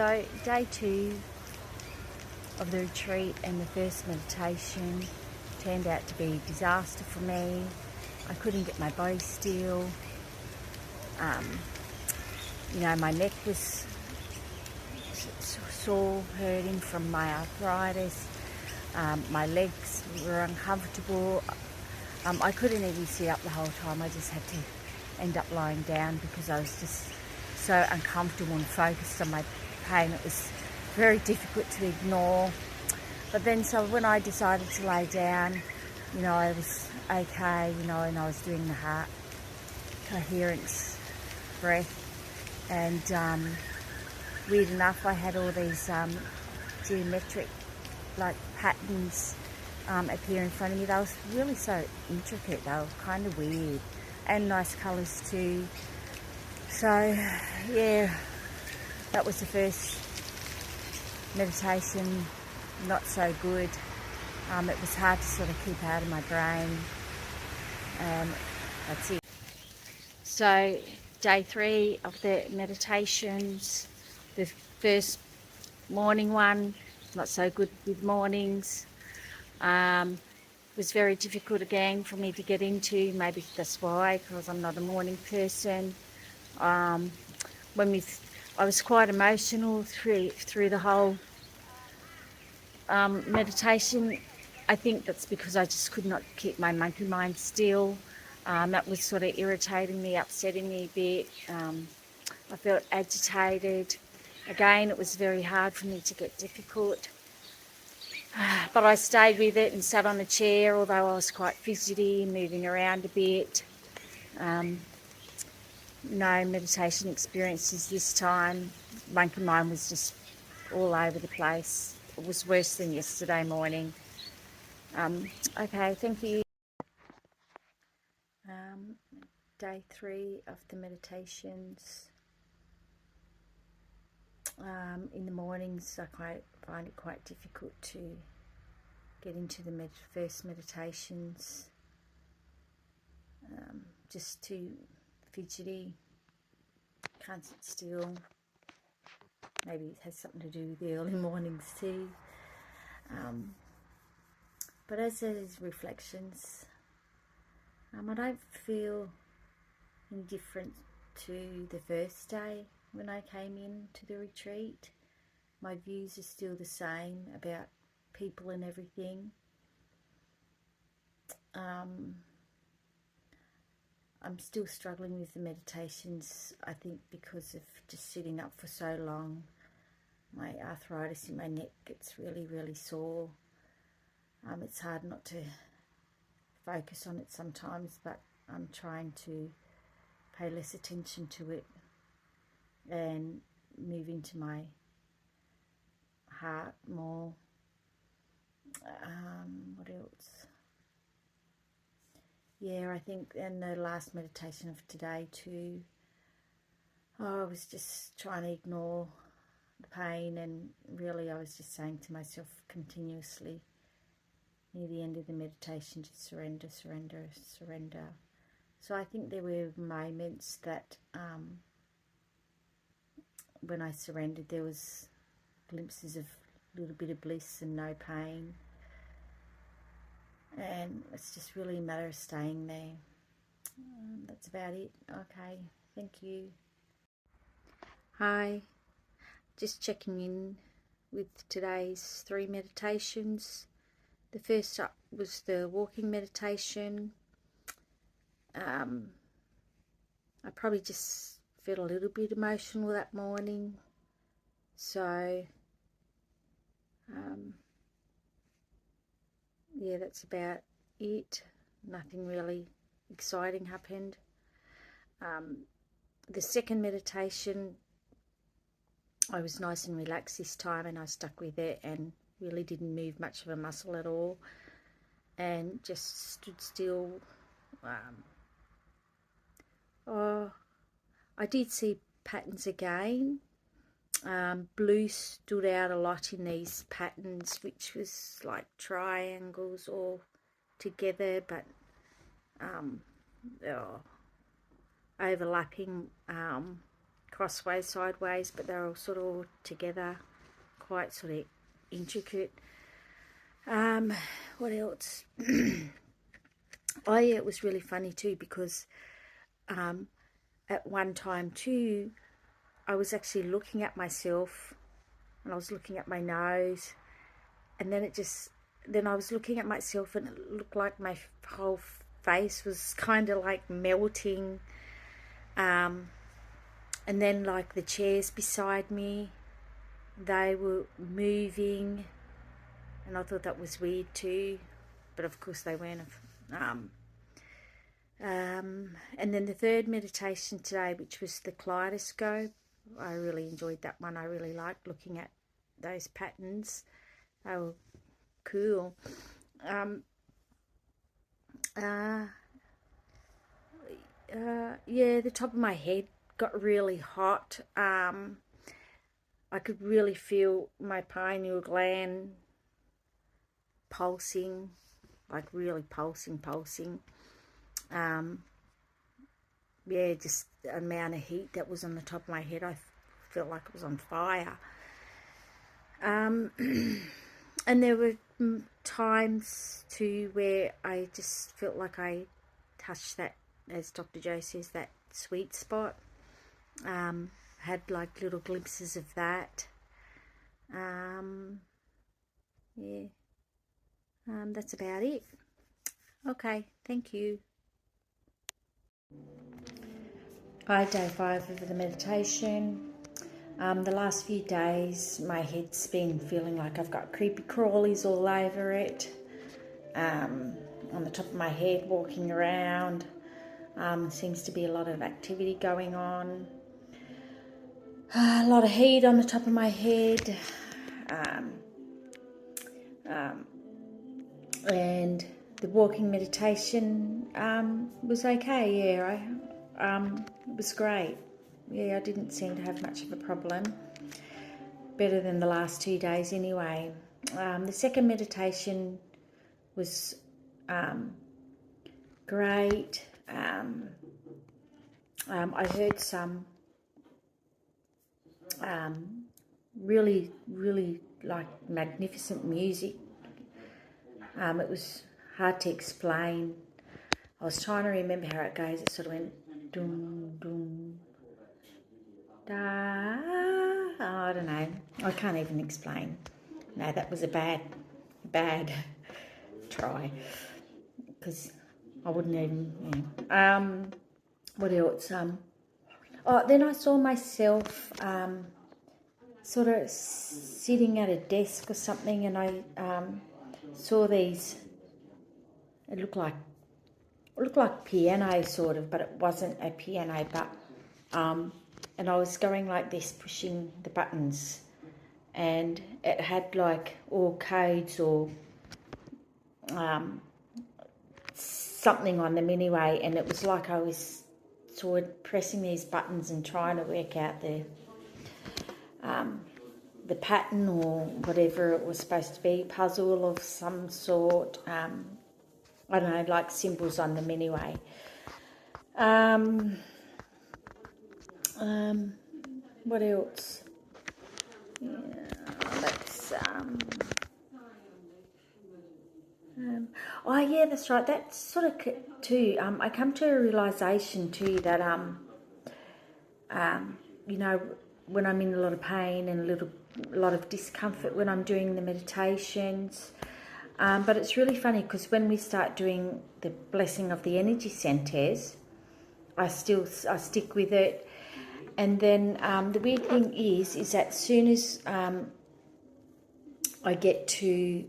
So day 2 of the retreat and the first meditation turned out to be a disaster for me. I couldn't get my body still. My neck was sore, hurting from my arthritis. My legs were uncomfortable. I couldn't even sit up the whole time. I just had to end up lying down because I was just so uncomfortable and focused on my pain. It was very difficult to ignore. But then, so when I decided to lay down, I was okay, and I was doing the heart coherence breath. And weird enough, I had all these geometric patterns appear in front of me. They were really so intricate. They were kind of weird and nice colours too. So yeah, that was the first meditation. Not so good. It was hard to sort of keep out of my brain. That's it. So day 3 of the meditations, the first morning one, not so good with mornings. Was very difficult again for me to get into. Maybe that's why, because I'm not a morning person. I was quite emotional through the whole meditation. I think that's because I just could not keep my monkey mind still. That was sort of irritating me, upsetting me a bit. I felt agitated. Again, it was very hard for me to get difficult. But I stayed with it and sat on a chair, although I was quite fidgety, moving around a bit. No meditation experiences this time. Monkey mind was just all over the place. It was worse than yesterday morning. Okay, thank you. Day 3 of the meditations. In the mornings, I find it quite difficult to get into the first meditations. Just too fidgety, can't sit still. Maybe it has something to do with the early mornings too. But as these reflections, I don't feel any different to the first day when I came in to the retreat. My views are still the same about people and everything. I'm still struggling with the meditations, I think because of just sitting up for so long. My arthritis in my neck gets really, really sore. It's hard not to focus on it sometimes, but I'm trying to pay less attention to it and move into my heart more. What else? Yeah, I think in the last meditation of today too, I was just trying to ignore the pain, and really I was just saying to myself continuously near the end of the meditation, just surrender, surrender, surrender. So I think there were moments that when I surrendered, there was glimpses of a little bit of bliss and no pain. And it's just really a matter of staying there. That's about it. Okay, thank you. Hi, just checking in with today's 3 meditations. The first up was the walking meditation. I probably just felt a little bit emotional that morning. So, yeah, that's about it. Nothing really exciting happened. The second meditation, I was nice and relaxed this time, and I stuck with it and really didn't move much of a muscle at all, and just stood still. I did see patterns again. Blue stood out a lot in these patterns, which was like triangles all together, but overlapping crossways, sideways, but they're all sort of all together, quite sort of intricate. What else? Oh yeah, it was really funny too, because at one time too, I was actually looking at myself, and I was looking at my nose, and then I was looking at myself, and it looked like my whole face was kind of like melting. And then like the chairs beside me, they were moving, and I thought that was weird too, but of course they weren't. And then the third meditation today, which was the kaleidoscope, I really enjoyed that one. I really liked looking at those patterns. They were cool. Yeah, the top of my head got really hot. I could really feel my pineal gland pulsing, like really pulsing. Yeah, just the amount of heat that was on the top of my head, I felt like it was on fire. And there were times too where I just felt like I touched that, as Dr. Joe says, that sweet spot. Had like little glimpses of that. Yeah. That's about it. Okay, thank you. Hi, day 5 of the meditation. The last few days, my head's been feeling like I've got creepy crawlies all over it. On the top of my head, walking around. Seems to be a lot of activity going on. A lot of heat on the top of my head. And the walking meditation was okay. Yeah, it was great. Yeah, I didn't seem to have much of a problem. Better than the last 2 days anyway. The second meditation was great. I heard some really like magnificent music. It was hard to explain. I was trying to remember how it goes. It sort of went dum dum da. Oh, I don't know. I can't even explain. No, that was a bad try, because I wouldn't even. What else? Oh, then I saw myself sort of sitting at a desk or something, and I saw these. It looked like piano sort of, but it wasn't a piano. But and I was going like this, pushing the buttons, and it had like all codes or something on them anyway, and it was like I was sort of pressing these buttons and trying to work out the pattern or whatever it was supposed to be, puzzle of some sort. I don't know, like symbols on them anyway. What else? Yeah, let's oh yeah, that's right. That's sort of too. I come to a realization too that you know, when I'm in a lot of pain and a lot of discomfort when I'm doing the meditations. But it's really funny, because when we start doing the blessing of the energy centers, I stick with it. And then the weird thing is that as soon as I get to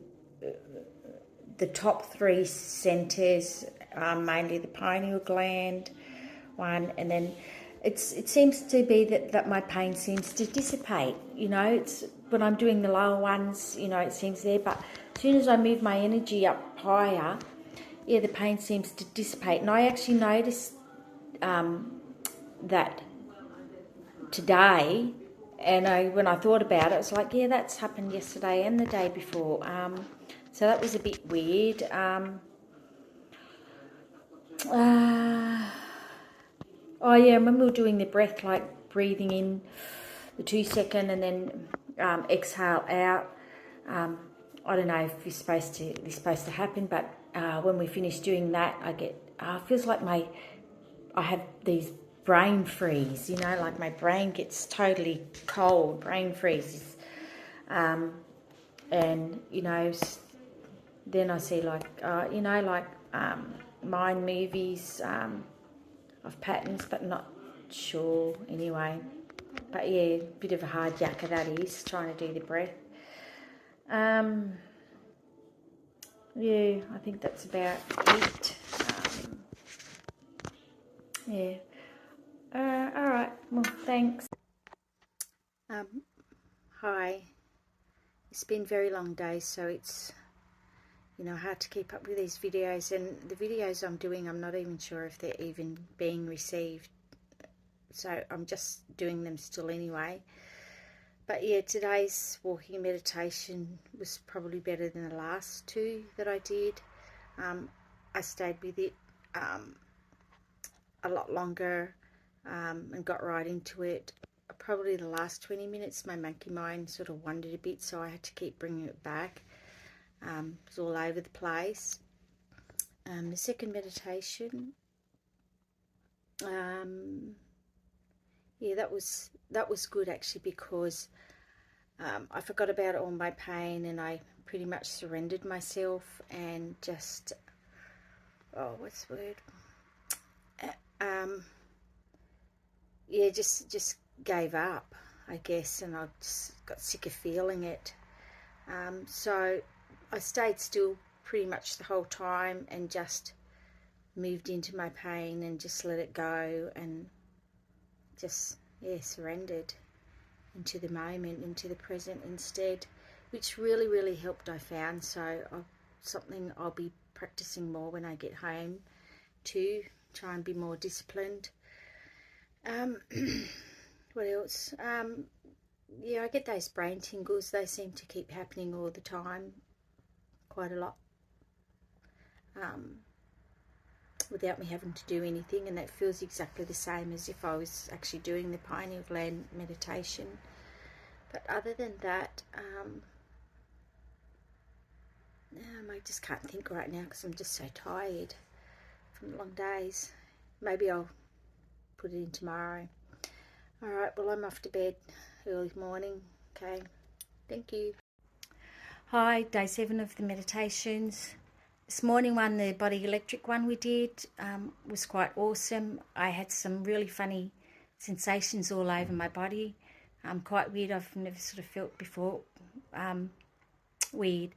the top 3 centers, mainly the pineal gland one, and then it seems to be that my pain seems to dissipate. You know, it's when I'm doing the lower ones, you know, it seems there, but as soon as I move my energy up higher, yeah, the pain seems to dissipate. And I actually noticed that today, and when I thought about it, it's like, yeah, that's happened yesterday and the day before. So that was a bit weird. Oh yeah, when we were doing the breath, like breathing in the 2-second and then exhale out. I don't know if it's supposed to happen, but when we finish doing that, I get feels like I have these brain freeze, you know, like my brain gets totally cold, brain freezes, and you know, then I see like you know, like mind movies of patterns, but not sure anyway. But yeah, bit of a hard yakka that is, trying to do the breath. Yeah, I think that's about it. Yeah. All right. Well, thanks. Hi. It's been very long days, so it's, you know, hard to keep up with these videos, and the videos I'm doing, I'm not even sure if they're even being received, so I'm just doing them still anyway. But yeah, today's walking meditation was probably better than the last two that I did. I stayed with it a lot longer and got right into it. Probably the last 20 minutes my monkey mind sort of wandered a bit, so I had to keep bringing it back. It was all over the place. The second meditation, yeah, that was good actually, because I forgot about all my pain and I pretty much surrendered myself and just, oh, what's the word? Yeah, just gave up, I guess, and I just got sick of feeling it. So I stayed still pretty much the whole time and just moved into my pain and just let it go and just, yeah, surrendered into the moment, into the present instead, which really helped, I found. So something I'll be practicing more when I get home too, try and be more disciplined. What else? Yeah, I get those brain tingles. They seem to keep happening all the time, quite a lot, without me having to do anything, and that feels exactly the same as if I was actually doing the pineal gland meditation. But other than that, I just can't think right now because I'm just so tired from long days. Maybe I'll put it in tomorrow. Alright, well, I'm off to bed early morning. Okay, thank you. Hi, day 7 of the meditations. This morning one, the body electric one we did, was quite awesome. I had some really funny sensations all over my body. Quite weird, I've never sort of felt before. Weird.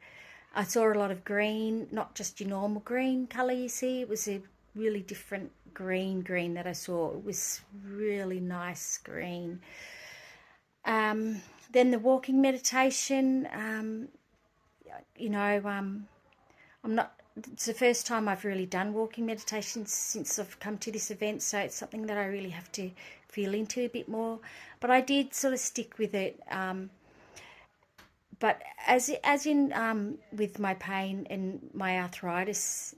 I saw a lot of green, not just your normal green colour you see. It was a really different green that I saw. It was really nice green. Then the walking meditation, you know, I'm not, it's the first time I've really done walking meditation since I've come to this event, so it's something that I really have to feel into a bit more. But I did sort of stick with it. But as in with my pain and my arthritis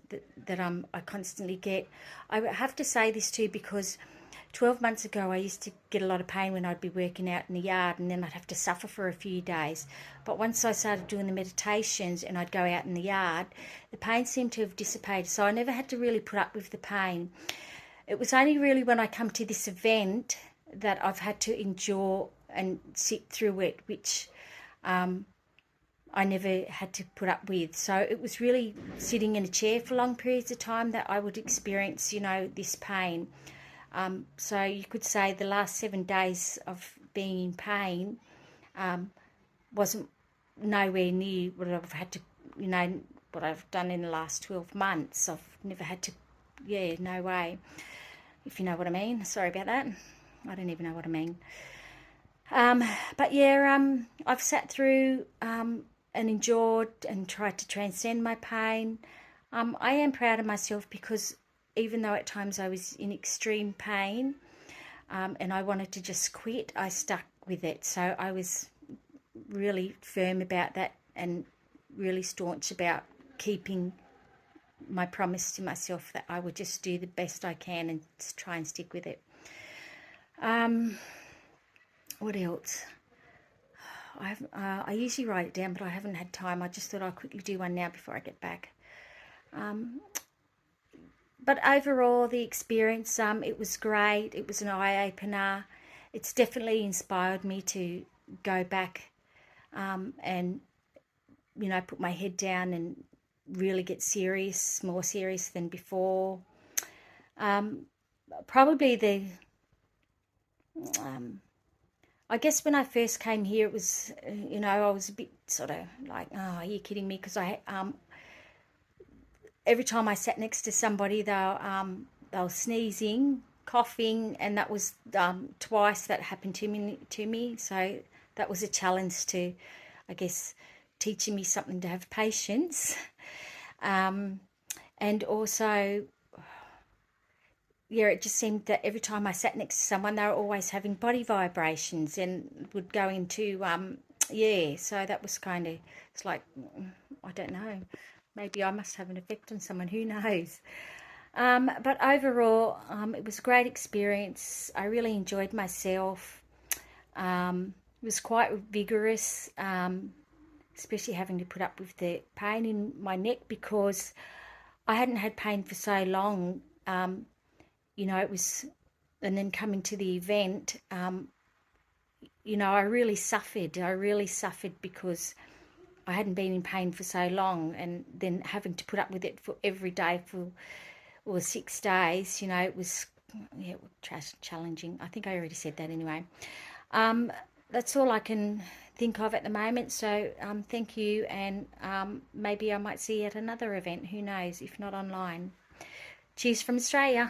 that I constantly get, I have to say this too, because 12 months ago I used to get a lot of pain when I'd be working out in the yard, and then I'd have to suffer for a few days. But once I started doing the meditations and I'd go out in the yard, the pain seemed to have dissipated, so I never had to really put up with the pain. It was only really when I come to this event that I've had to endure and sit through it, which I never had to put up with. So it was really sitting in a chair for long periods of time that I would experience, you know, this pain. So you could say the last 7 days of being in pain wasn't nowhere near what I've had to, you know, what I've done in the last 12 months. I've never had to, yeah, no way, if you know what I mean. Sorry about that. I don't even know what I mean. But yeah, I've sat through and endured and tried to transcend my pain. I am proud of myself because even though at times I was in extreme pain and I wanted to just quit, I stuck with it. So I was really firm about that and really staunch about keeping my promise to myself that I would just do the best I can and try and stick with it. What else? I usually write it down, but I haven't had time. I just thought I'd quickly do one now before I get back. But overall, the experience, it was great. It was an eye-opener. It's definitely inspired me to go back and, put my head down and really get serious, more serious than before. Probably I guess when I first came here, it was, I was a bit sort of like, oh, are you kidding me? Because every time I sat next to somebody, they were sneezing, coughing, and that was twice that happened to me. So that was a challenge to, I guess, teaching me something to have patience. And also, yeah, it just seemed that every time I sat next to someone, they were always having body vibrations and would go into, so that was kind of, it's like, I don't know, maybe I must have an effect on someone, who knows. But overall, it was a great experience. I really enjoyed myself. It was quite vigorous, especially having to put up with the pain in my neck because I hadn't had pain for so long. It was, and then coming to the event, I really suffered. I really suffered because I hadn't been in pain for so long, and then having to put up with it for every day for 6 days, it was challenging. I think I already said that anyway. That's all I can think of at the moment. So thank you, and maybe I might see you at another event. Who knows? If not online. Cheers from Australia.